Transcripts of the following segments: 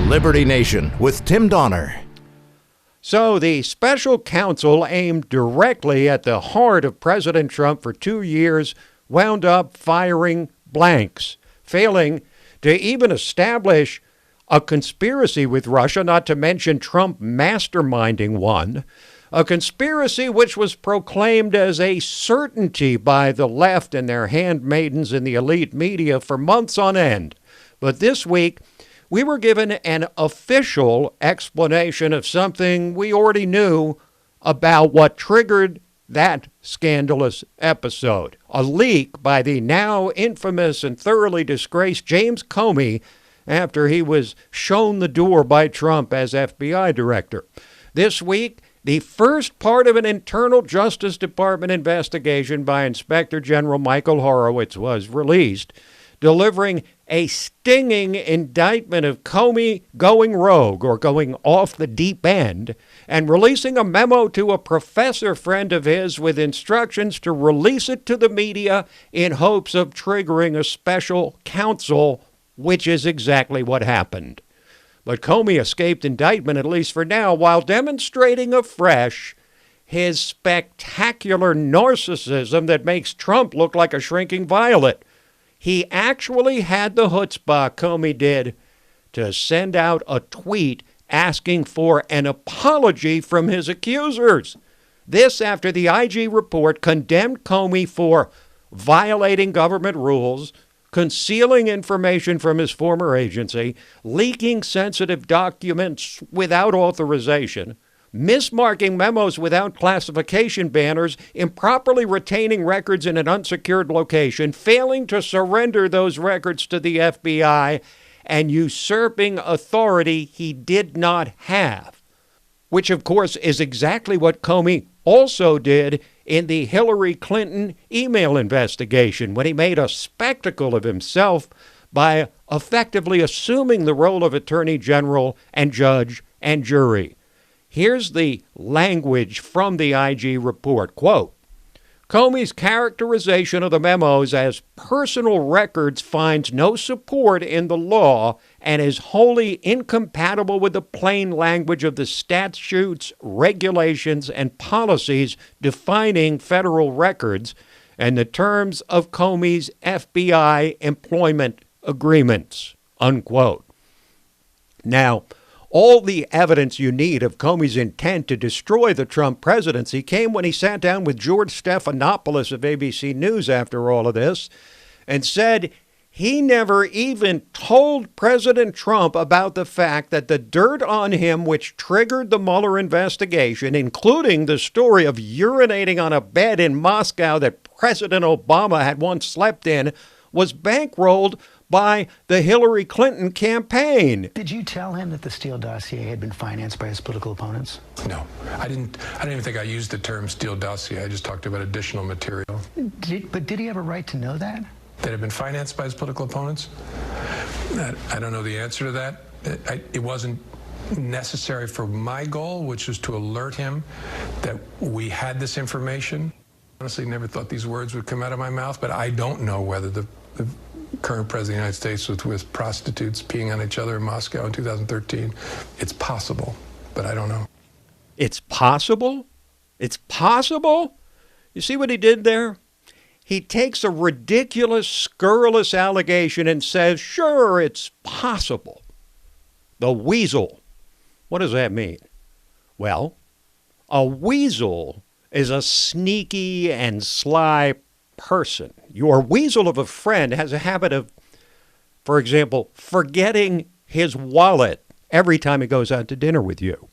Liberty Nation with Tim Donner. So the special counsel aimed directly at the heart of President Trump for 2 years wound up firing blanks, failing to even establish a conspiracy with Russia, not to mention Trump masterminding one, a conspiracy which was proclaimed as a certainty by the left and their handmaidens in the elite media for months on end. But this week, we were given an official explanation of something we already knew about what triggered that scandalous episode. A leak by the now infamous and thoroughly disgraced James Comey after he was shown the door by Trump as FBI director. This week, the first part of an internal Justice Department investigation by Inspector General Michael Horowitz was released, delivering a stinging indictment of Comey going rogue or going off the deep end, and releasing a memo to a professor friend of his with instructions to release it to the media in hopes of triggering a special counsel, which is exactly what happened. But Comey escaped indictment, at least for now, while demonstrating afresh his spectacular narcissism that makes Trump look like a shrinking violet. He actually had the chutzpah, Comey did, to send out a tweet asking for an apology from his accusers. This after the IG report condemned Comey for violating government rules, concealing information from his former agency, leaking sensitive documents without authorization, mismarking memos without classification banners, improperly retaining records in an unsecured location, failing to surrender those records to the FBI, and usurping authority he did not have, which, of course, is exactly what Comey also did in the Hillary Clinton email investigation when he made a spectacle of himself by effectively assuming the role of attorney general and judge and jury. Here's the language from the IG report. Quote, Comey's characterization of the memos as personal records finds no support in the law and is wholly incompatible with the plain language of the statutes, regulations, and policies defining federal records and the terms of Comey's FBI employment agreements, unquote. Now, all the evidence you need of Comey's intent to destroy the Trump presidency came when he sat down with George Stephanopoulos of ABC News after all of this and said he never even told President Trump about the fact that the dirt on him which triggered the Mueller investigation, including the story of urinating on a bed in Moscow that President Obama had once slept in, was bankrolled by the Hillary Clinton campaign. Did you tell him that the Steele dossier had been financed by his political opponents? No, I didn't even think I used the term Steele dossier. I just talked about additional material. But did he have a right to know that? That had been financed by his political opponents? I don't know the answer to that. It wasn't necessary for my goal, which was to alert him that we had this information. Honestly, never thought these words would come out of my mouth, but I don't know whether the current president of the United States was with prostitutes peeing on each other in Moscow in 2013. It's possible, but I don't know. It's possible? It's possible? You see what he did there? He takes a ridiculous, scurrilous allegation and says, sure, it's possible. The weasel. What does that mean? Well, a weasel is a sneaky and sly person. Your weasel of a friend has a habit of, for example, forgetting his wallet every time he goes out to dinner with you.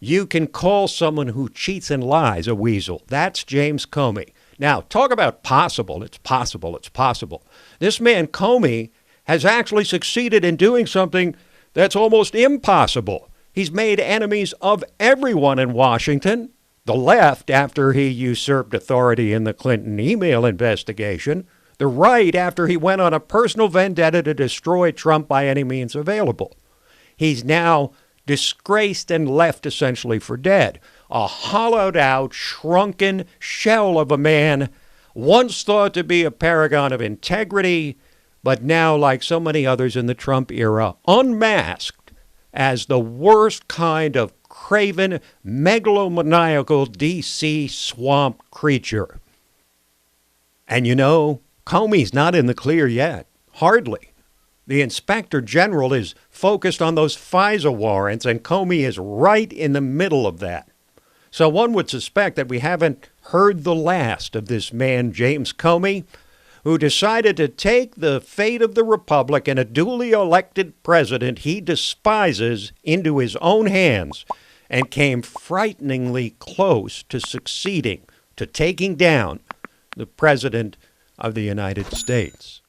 You can call someone who cheats and lies a weasel. That's James Comey. Now, talk about possible. It's possible. It's possible. This man, Comey, has actually succeeded in doing something that's almost impossible. He's made enemies of everyone in Washington. The left, after he usurped authority in the Clinton email investigation. The right, after he went on a personal vendetta to destroy Trump by any means available. He's now disgraced and left essentially for dead. A hollowed-out, shrunken shell of a man once thought to be a paragon of integrity, but now, like so many others in the Trump era, unmasked as the worst kind of craven, megalomaniacal D.C. swamp creature. And you know, Comey's not in the clear yet. Hardly. The Inspector General is focused on those FISA warrants, and Comey is right in the middle of that. So one would suspect that we haven't heard the last of this man, James Comey, who decided to take the fate of the Republic and a duly elected president he despises into his own hands and came frighteningly close to succeeding, to taking down the President of the United States.